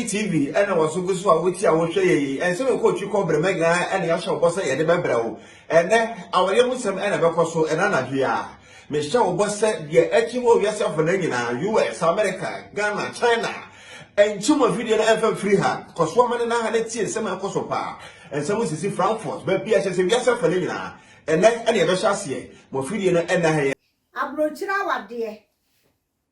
TV and I was so good so which I will show you and so coach you call Bremega and the Asha Bossa and the Bebro and then our young Muslim and a Becoso and Anadria. Michelle Bossa, the Etimo yourself in US, America, Ghana, China. And two more video ever free hand, because woman and I had a tear, some Kosopa, and some is in Frankfurt, but be as yourself for Lina, and then any other chassis, more video and I. Aburokyire Aware,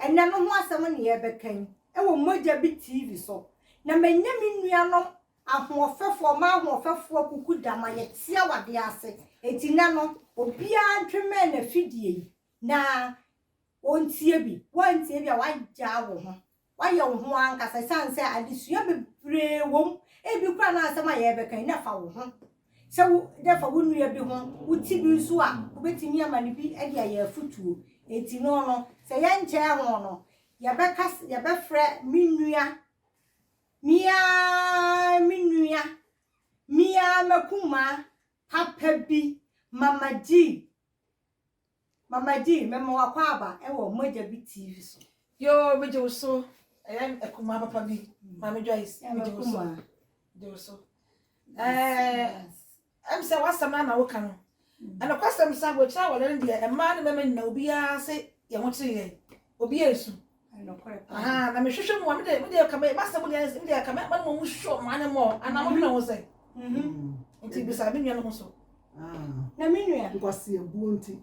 and none of us someone here became. I will moja bit TV so. Na menya minuano, a more fair for my more fair for who could damage, see what they are say. Etinano, or Pia Tremen a fiddy. Na, won't see be, one see a white jar. Why you want, as I say, I dissuade brave womb, a big crown as my ever can enough. So, therefore, wouldn't we be home? Would see you swap, waiting near my be a year foot to 18 no, say, young chair no. Yabecas, Yabefre, Minuya, Mia, Mia Makuma, Happy, Mama G, Memo Aquaba, and will moja be TV. Yo, Major so. I am a Kuma Papa B. Mamma Joyce, I'm so. I'm so what's the man I work on. And of course, I'm so child, and man, women, no be say, you want to say, Obiesu. I'm a sure one day, when they come, Master Williams, in their command, one more short man more, and I'm going to say, until beside me, also. Naminia, because see a bounty.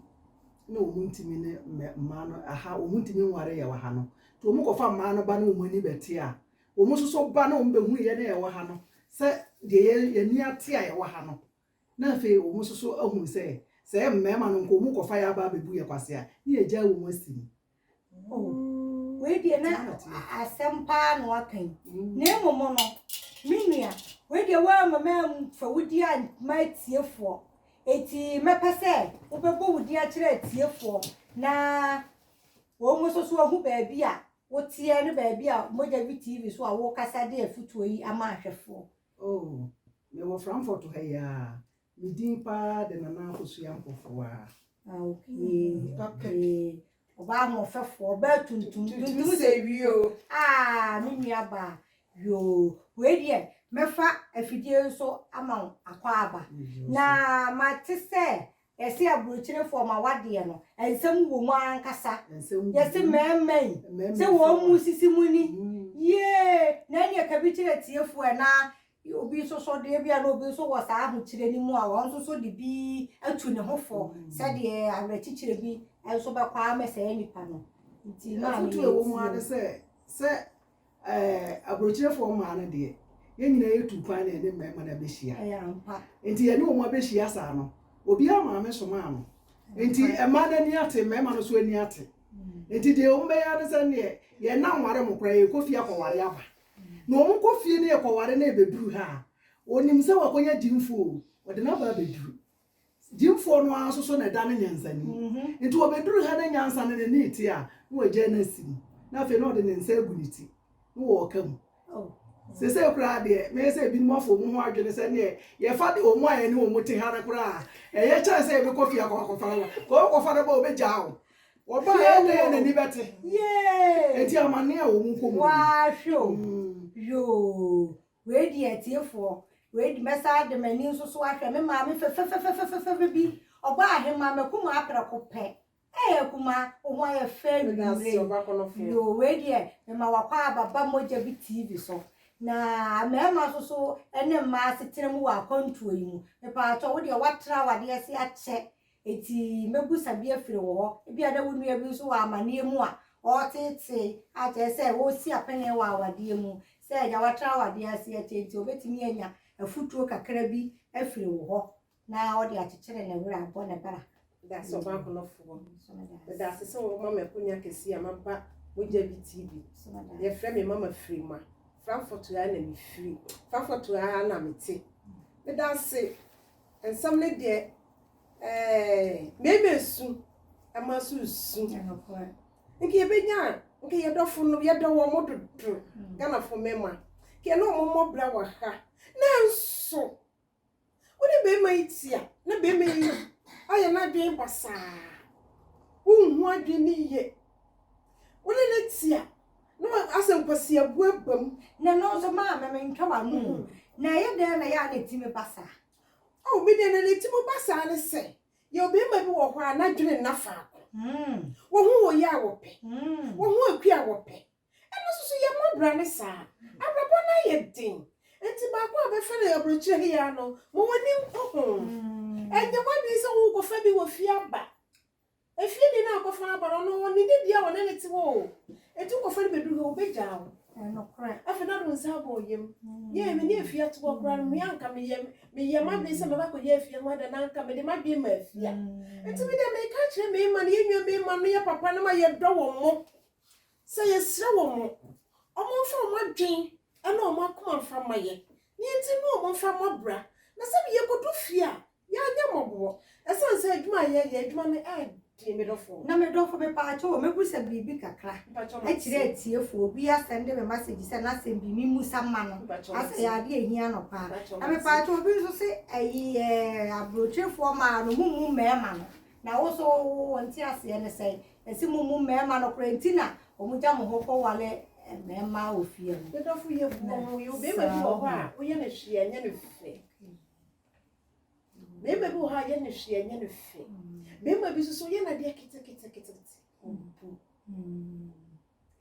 No, Munti man, how Munti Ware Wahano. To move of a man of Banu Muni Betia. Almost so Banu Bemu Wahano. Say, the near Tia Wahano. Nafe, almost so who say, Mamma, Uncle Muko Fire Baby Buya Passia, near Joe Westin. Oh, wait, dear, a some pan walking. Name mono. Minia, where the worm a man for would you might see for. Eti mepese ubebo wudi akire tie fo na wo mo so hu baabi a wo tie ne baabi a moja bi TV so a wo kasa de afutuo yi ama ahwefo. Oh, me wo Frankfurt to ya mi din pa de na na kosu yankofo a. Okay. Oba mo fefo ba tuntum say wi me nua ba yo we die mefa afidie so ama akwaba na mate se yesi Aburokyire for ma wade no ensem wo mu ankasa yesi memmen se wo mu sisi muni ye na ne ka bi kire tiefo na obi so de bia na obi so wo sa ahokyire ni mu a won so de bi atu ne hofo se de Aburokyire bi enso be kwa amese nipa no nti na me wo mu ade se Aburokyire for ma na de yenina yetu kwan na ne mema na behia enti ye ne wo ma behia sa no obi ama me so ma no enti ema na ni ate mema no so ani ate enti de o mbe ya ne se ne ye na nware mo kra ye kofi akware aba no mo kofi ne ye kware na ebeduru ha onim se wakonya dimfo o de na ba beduru dimfo no aso so na da ne nyansani enti obeduru ha na nyansani ne ne ti a no waje na sim na fe no de ne nsa eguniti no wo kam se kura de me se bi mo fo mu ho adwene se ne ye fa de omu aye ne omu te hara kura ye cha se be kofi akofara ko fara ba obeja o ba ye ne ni bete enti amane a omu ko mu wa hwo yo we di etiefo we di mesa de mani so ahwe me ma me fe bi oba ahema me kuma aprako pe kuma omo aye fe ni yo we di me ma wakwa baba moja bi TV so na mema so ene ma setire mu wa kontuo yi mu me pa to wo de watra wade ase ache eti mebusa bi afire wo e bia da wonu ya bi so wa amane mu a o tete ache se wo si apene wa wade mu se ja watra wade ase ache eti obetimi anya afutuo kakra bi afire wo na o de achechere na wura abo na bara da so ba ko no fo da se so mama kunya kesi amaba moja bi TV ye frɛ me mama free ma Frankfurt ya na me free Frankfurt ya na me te me da se ensam ne de meme su ama su nke ye benya nke ye dofo no ye do wo mododo Ghana fo mema ke no mo bra wa ha na nso woni be ma itia na be me yi aya na dwen basa wo hu adwen ni ye woni na tia no asem kwasi abuabam na no so ma me ntwa no na ye de na ya na timi basa oh me de na letimo basa ne se ye obi ma bi wo ho anadwene na faako wo ho wo ya wo pe wo ho akua wo pe eno so ye mobra ne sa abrabo na ye din enti ba ko abefa na Aburokyire ya no mo woni ho enye wadi se wo ko fa bi wo fi aba efi di na ko fa aba no woni di dia wona ne ti wo enti ko fa be du ho be jaw no kra afa na do nsa bo yem ye me ne fi ato kra no me anka me yem ma bi se me ba ko ye fi ma da na anka me de ma bi ma fi enti me de me ka kire me ma ne yenwa me ma no ye papa no ma ye do wo mo se ye sre wo mo omo fa mo dwen ana omo akoma fa ma ye ni enti no omo fa mo bra na se me ye ko do fi a ya nya mo bo esan se adwuma ye adwuma ne di me do fo na me do fo be pa cho me busa bibi kakra e kire atiefo obi asende me message se na se bi mi musa ma no ase ya de ehia no pa na me pa cho obi so se ayi Aburokyire fo ma no mumu mema no na wo so wonti ase ne se esi mumu mema no krentina omuja mo hoko wale mema ofie no me do fo ye bu yo be ma bi wo ha wo ye na hwe anya ne fe me be wo ha ye na hwe anya ne fe me ma bi so ye na de kete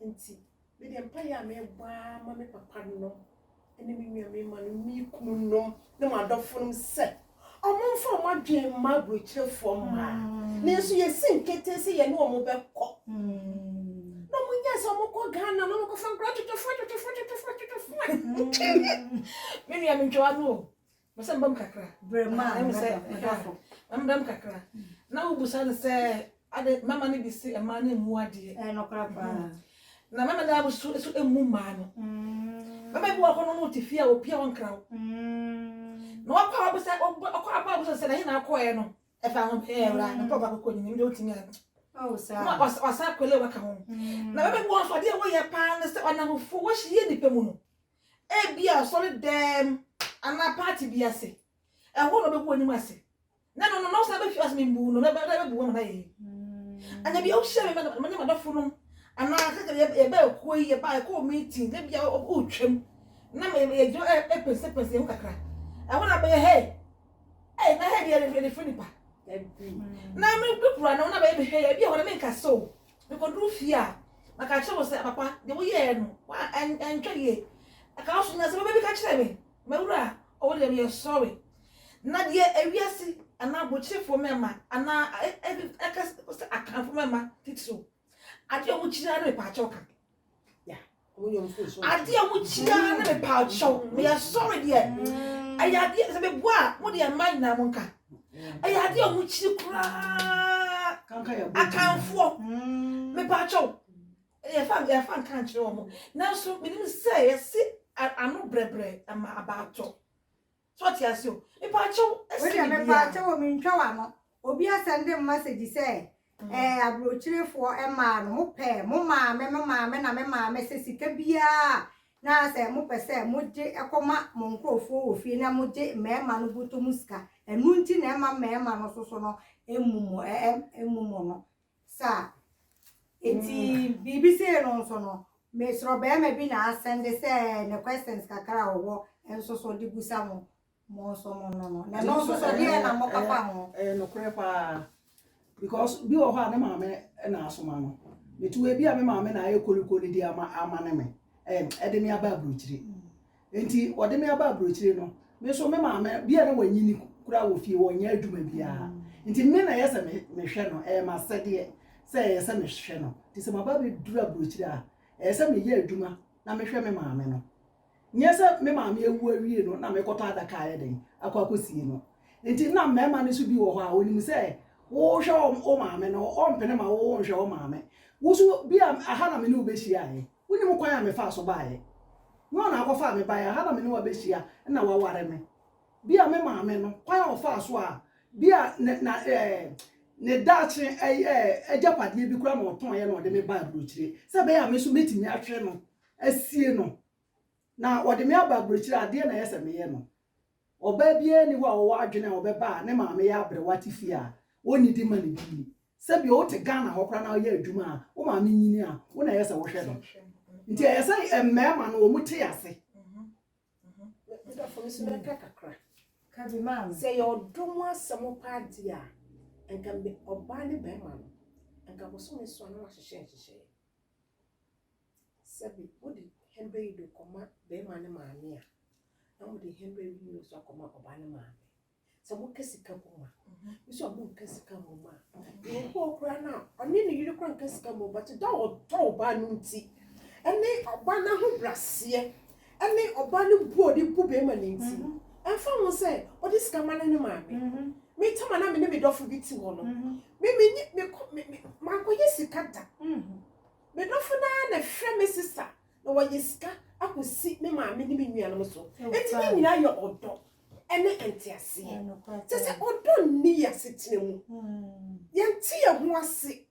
enti me de mpa ya me gba ma me papa no ene me nua me ma no mi kunu no na ma dofo no se omomfo ma dwen ma Aburokyire fo ma ne so ye sin kete se ye ne omo be ko no munya so mo ko Ghana no mo ko fa nkra tutufo me nua me ntwa no mo se mbam kakra brema me se mbam kakra na ubusa ne se ade mama ne bi se e ma na emu ade no kra pa na mama da abusu so emu ma no mama bi wa ko no mo tifia opia won krawo no akwa abusa akwa abusa se na hina akoye no e fa ho e wra na papa ko ni mi do timi oh sa ma wasa kwele waka ho na mama bi won so de wo ye pa ne se ona ho fo wo hie ni pe mu no e bia solid dem ana party bia se e ho no be ko ni mu ase no sa be fi as me mbu no be bu wo na ye anya bia o hye me ma do fo no ana ka ye ba ko ye ba ko meeting de bia o twem na me ye jo e pese ho kakra e ho na be hey na he de free pa na me kukura na be hey bia ho na me ka so me ko du fi a maka che wo se papa de wo ye no wa entwa ye aka so na se be ka kire me mawura o de me sorry na de ewiase ana Aburokyire fo mema ana Akan fo mema titso ade o chira na pa choka ya o yo mfo so ade o chira na pa chow me ya sorry de aya de se be boa mo de man na mo nka aya de o chiri kura kanka ya Akan fo me pa chow e fa kan chire o mo na so me nim say yes anu brebre ama abato so ti asio me pa chow we me pa cho mi ntwa wa no obi asende message say Aburokyire fo e ma no mo pe mo maame na me maame se sika bia na se mo pe se mo je ekoma mo nkrofo ofie na mo je mema no buto muska enu nti na ema mema no so no emumo no sa enti bibi se no so no me sro be me bi na asende se ne questions kakra wo enso so di busa mo so mo no na no so dia na mo papa ho no kre pa because bi wo ha ne maame na asoma no metu e bi a me maame na aye kolikoli di ama ne me de me aba Aburokyire enti wo de me aba Aburokyire no me so me maame bi a na wanyini kura wo fie wo nya adwuma bia enti me na yesa me hwe no ma sede se yesa me hwe no ti se maba be dura Aburokyire a yesa me ye adwuma na me hwe me maame no nyesa me maame ewu awie no na me kota adaka aye den akwakosie no enti na mema ne so bi wo ho a onim se wo hwe o maame no o mpene ma wo hwe o maame wo so bi aha na me ne obehia aye woni mo kwan a me fa so baaye no na akọfa me baaye aha na me ne wa behia na wa ware me bi a me maame no kwan a ofa so a bi a ne dachi ejapade bi kura na oton ye na ode me ba Aburokyire se be ya me so metimi ahwe no asie no na ode me aba Aburokyire ade na yese me ye no oba bia ni wa wo adwene obeba ne maame ya abre watifi a woni di mani bi se bi o te Ghana ho kra na ye adwuma a wo maame nyini a wo na yese wo hwe no nti esa mmema no omuti ase Meda for me so me kakra. Ka bi ma. Say your domo asemo party a enka be oba ne be ma no. Enka bo so me so na hyehyehye. Sabi wodi hembe yi do koma be ma ne maame a. Na wodi hembe yi so koma oba ne maame. So mo kasika koma. Mi so mo kasika mo ma. Yo ko kra na oni ne yiri kra kasika mo but da o to oba no nti. Ene oba na ho brase. Ene oba ne bu odi bu be ma ne nti. Enfa mo say odi sika ma ne maame. Me tama na me ne me dofo bi ti ho no. Me manko yesika da. Me dofo na hwe me sister na wo yesika akosi me maame ne me nua no so. Enti me nyina ye odo. Ene entiase. Sese odo ni yasetene mu. Yenti ye ho ase.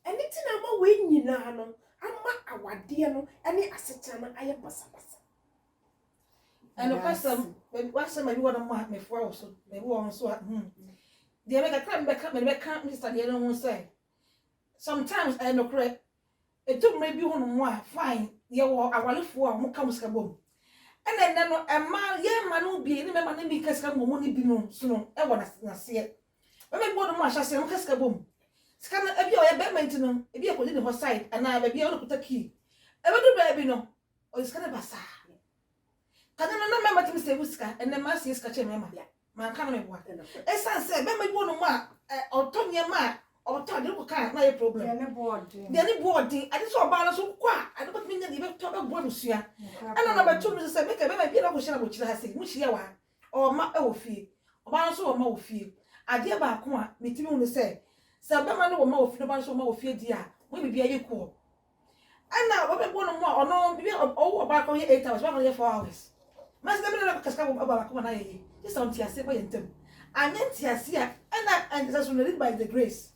Ene ti na ma we nyina no ama awade no ene asetena no aye basabasa. And the person, what's my one of my froze, they won't so. The American can't become Mr. The other one say. Sometimes I know correct. It took maybe one more fine, yeah, I will for more comes kabum. And then a man, yeah, man will be in the man because come money be no soon. I want to see it. When I bought a mash, I say, Cascabum. Scan a be a bad maintenance, if you are putting her side, and I will be able to put a key. Ever do baby no, or it's kind of basa. Kana na mama timi se wuska ene ma se ska che mama bia man kana me boa esan se be me bo no ma otonye ma otode ko kan na ye problem Ya ne board. de ni board ade so oba na so kwa ade but me nya de be to be bo no sua ana na ba to me se me ka be ma bia na ko hye na ko kire ha se mu hye wa o ma e wo fie oba no so o ma wo fie ade ba ko a me timi hu se be ma no wo ma wo fie ba no so o ma wo fie di a mo bi bia ye ko ana wo be bo no mo a ono bi o oba ko ye 8 hours ba ko ye 4 hours. Mas na bela kaska baba ko na ye. Just on tiase ba yentem. Anya tiase a na and that's only by the grace.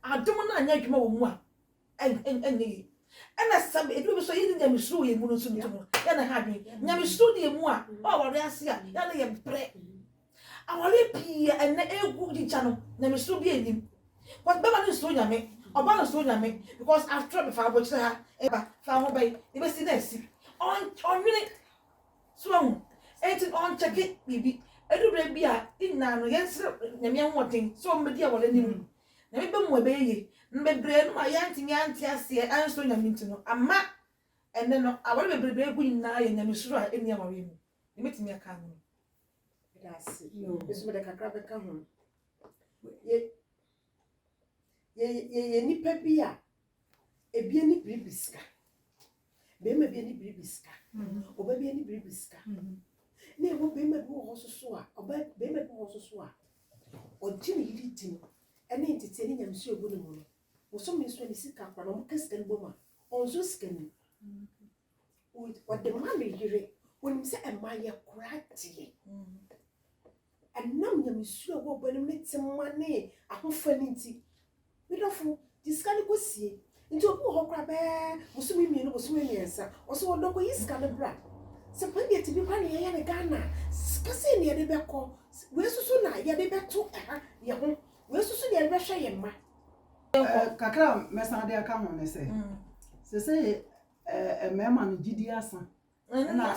Adom na anya adwuma wo mu a en ye. Na sabe edu bi so yi nya misru ye mu no so ntum. Ya na ha dwen. Nya misru de mu a o wore ase a ya na ye bre. Awale pi en na egu di cha no na misru bi enim. But baba no so nya me. Oba no so nya me because after be fa bo chira ha e ba fa ho bai. E be si na si. On really so enti on check it bibi edubra bia inna no yense nyame hoden so mmedi a wole nim na me be mu ebeye mbebre no ma yanti nyanti ase anso nyame nti no ama enne no awole bebre egu nyina ye nyame suru a eni awore mu ne metimi aka no That's no. This is the kakra beka ho. Ye nipa bia ebie ni bribiska. Be ma bia ni bribiska. Oba bia ni bribiska. Na e wo be ma bi wo so a, oba be ma bi wo so a. Oji ni yiri tin. Ene ntete ni nyamse obu no mu no. Wo so me so ni sika kwa no mo kaska ni boma. Onzo sika ni. O de ma me yire. Wonim se ema ye kurati. Enam nyamse obu obo ni timma ne ahofa ni nti. We dofo diskani ko sie. Nti obu ho kra be musumi mi no musumi mi ensa. Oso odoko yiska ne bra. Se pande ti bi kwa ne ye ne Ghana. Kase ne ye de beko. We susu na ye de beto ye ho. We susu ne ye be hwe ye ma. Kakra mesade aka ho ne se mema no gidi asa na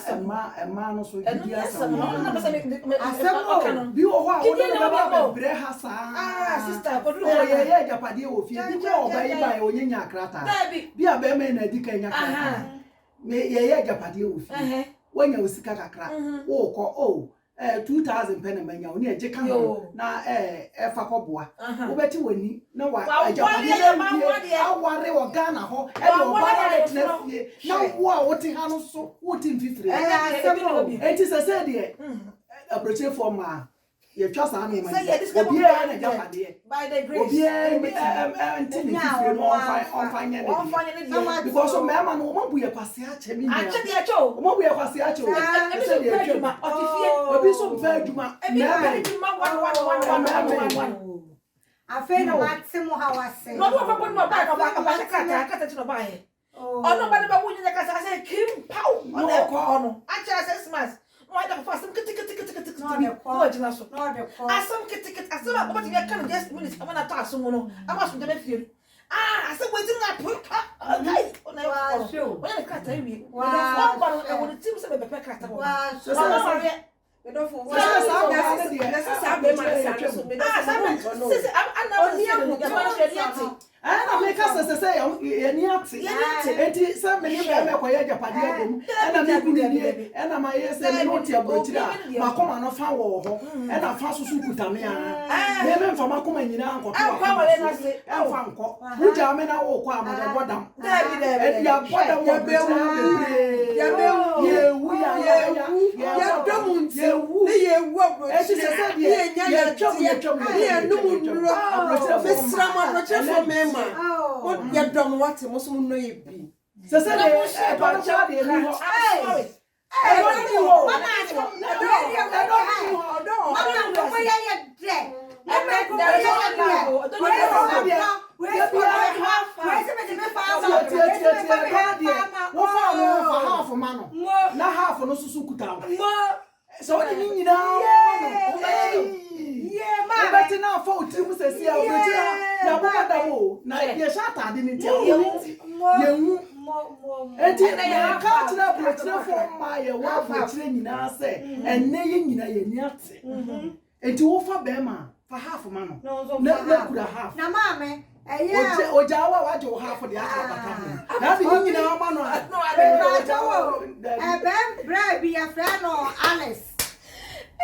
ema no so gidi asa asemo bi wo ho a wo de ba bre ha sa sister ko do ye japade wo fie bi ko oba yi ba ye nya akrata bi a be me na di kan nya akrata me ye japade wo fie wonya osika kakra wo ko 2000 pen manya oni eje kan na fa koboa wo beti woni na wa ajapade aware wo Ghana ho e do ba na tnafie na wo a wo ti ha no so wo ti mfifire enti se de Aburokyire forma ye twa sa na obi e na japade by the grace obi enti ni fifire no on fanya ne because so mema no mo bu ye kwase a che mi a che de a cho mo bu ye kwase a che o e se de adwuma otifie obi so mfa adwuma Afe na watsemo hawase no do papa no ba no ba kata ti no ba ye ono ba ba wunye kasa say kim pow on e ko ono a che assessment no I don't fast kiti no ajina so asam kiti asam ba ti kan just minutes am na ta asum no am asum de be fie asam wetin na put guys on show. When the cat I mean, I want to team some paper cat. Me don't for. That's I make us say, and some many Japan, and I'm my yes, and I want your brother, Macoma no foul, and I fast to Sukutamia. Never from Macoma in Uncle, and Fanco, which I mean, I walk on the bottom. And your bottom will be what you don't want to most know you be. So say about Charlie and and to offer Bema for half a man. No, let could have. Now, mamma, or Jawa, what you have for the other. That's the thing in our man. Brad be a friend or Alice.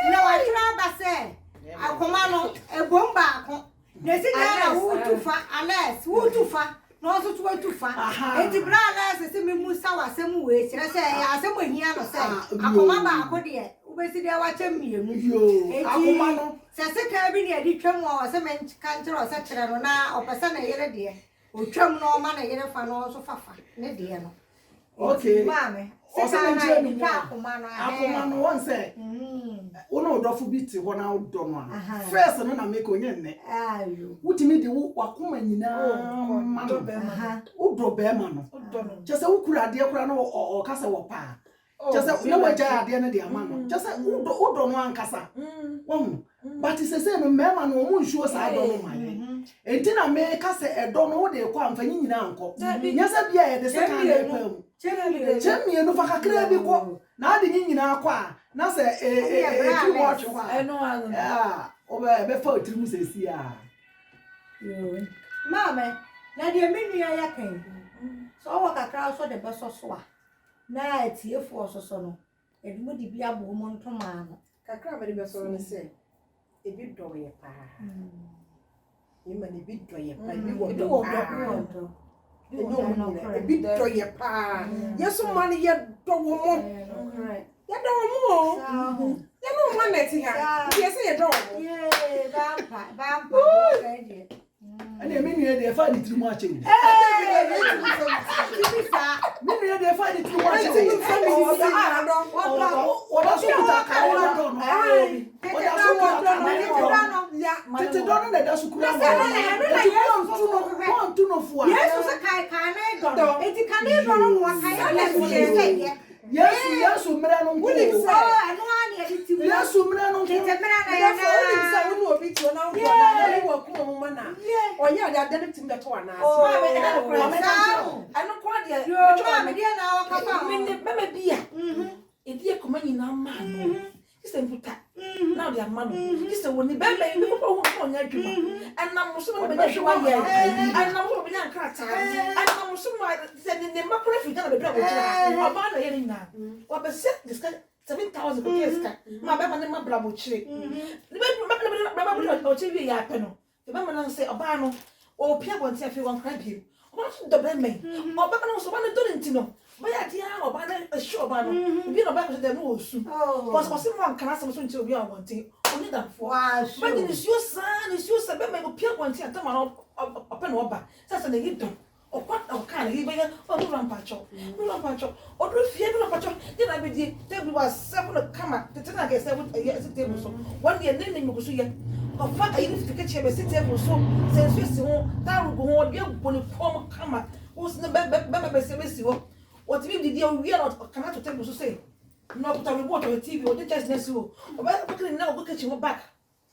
No, I say, I command a bomba. They say, who to far, Alice, who to far. No, so too far. And the brothers, the same Musawa, some ways. I say, I say, when he ever say, I come back, dear. We see there watch me. You, Sasa Cabin, a drum or some country or such a rona or person a year dear. Who trum no man a year for no so far. Nedia. Okay, mammy. Aquaman once said, Uno dofu biti one out done. First, and I make on ye. What you mean the Wakuman, you know, Udo Beman. Just a Ukura, dear Crano or Casa Wapa. Just a no way, at the end of the man. Just a Udo one Casa. But it's the same man who shows I don't know my name. And then I make us a don't know they come for you now. Yes, I be the second. Chemi eno fakakra bi ko na ade nyina akwa na se e watch wa eno anu oba be fa otirimu sesi a yo mama na de menua ya kan so wo kakra so de beso so a na atiefo so no edumu di bia bo mo ntoma no kakra me de beso no se ebi do ye pa yema ne bi do ye pa bi wo do big toy pa. Yes, money yet don't want more. You don't more. You don't want it here. Yes, you don't. Yeah, vampire. And I mean, they find it too much. Hey, they find it too much. Yes, Umbrano. Yes, Umbrano. Oh, yeah, they're dead to the corner. I don't quite yet. If you're coming in our man, it's a put now they are money. This is when the baby on your dream. And I'm also and I'm also being a crack. And I'm also sending them back if you're going to be about a hearing now. What the set this 7,000 years. My baby and my bravo tree. The baby or TV yapeno. The mamma say Obano or Pierre wants if you want crab him. What's the baby? Or back also want to do it, know. But I dear or banner a show banner. Be no back to the rules. Was someone can ask us to be on one thing. Only that for us. But it's your son, it's your son, but my Pierre wants to come up and over. That's an hit. Or what kind of even or no rampacho, or do fear no rampacho. Then I be there was several come up. The time I guess I would a table so 1 year naming Musuya. Of what I used to catch him a table so since you that will go on, you form come up. Who's the baby? What we did we are not cannot table to say. No, but I will watch on TV or the just next you. Or better now look at your back.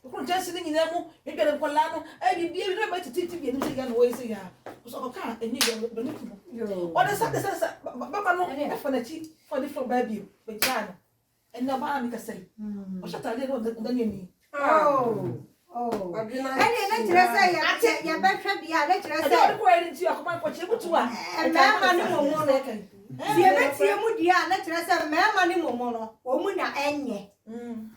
ko just ni nyina mu e gbe ko la no e bi bi na ma titi bi ni se ya no we se ya so ko ka eni be ni ku o de sa baba no e fa na chi for the baby be jana e na ba mi ka sai o shata le no da ni Oh. Ani na tire say ya be hwe bia na tire say. I ko eri ti akoma ko che butu a. E ma ni momo no. Si e be tie mu dia na tire say me ma ni momo no. O mu na enye.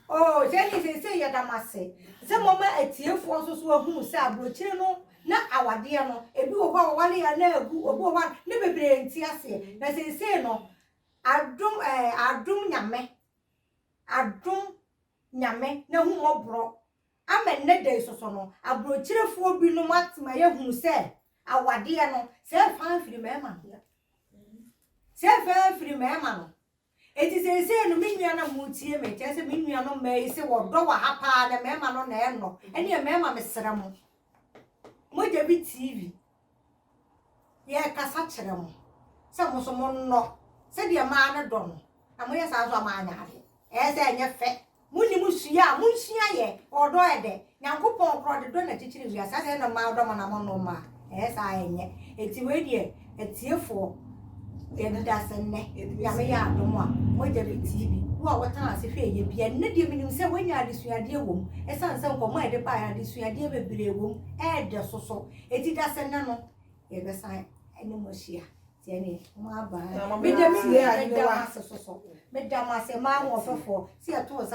Oh, je ni say ya damase. Se mama etiefo so so ahu se Aburokyire no na awade no. Ebi wo kwa wale ya na agu, obi wo ne bebre nti ase. Na say no adum nyame na hu mobro. Amen ne dey so no Aburokyirefo bi no matma ye hu se awade no se fa afiri mema se fa afiri mema no eti se no menua na mutie me che se menua no mai se wodo wa hapa na mema no na e no ene mema mesere mo moja bi TV ye kasa kire mo se mo so mo no se de ma na do no amoye sa so ma anyare e se enye fe muni musuya munsuya ye odo ede nyankopon kro de do na chichiri wi asase na ma odo na mo no ma sa enye eti we die etiefo ye da senne ya me ya do mo a moja be TV wo wota ase fe ye bia ne de minim se wanya adesuade wom esan se nkomo ede pa ya adesuade bebere wom e de soso eti da senne no ye be san ene mo hia tiene ma ba me de mi ya de wa soso me da ma se ma wo fefo si ato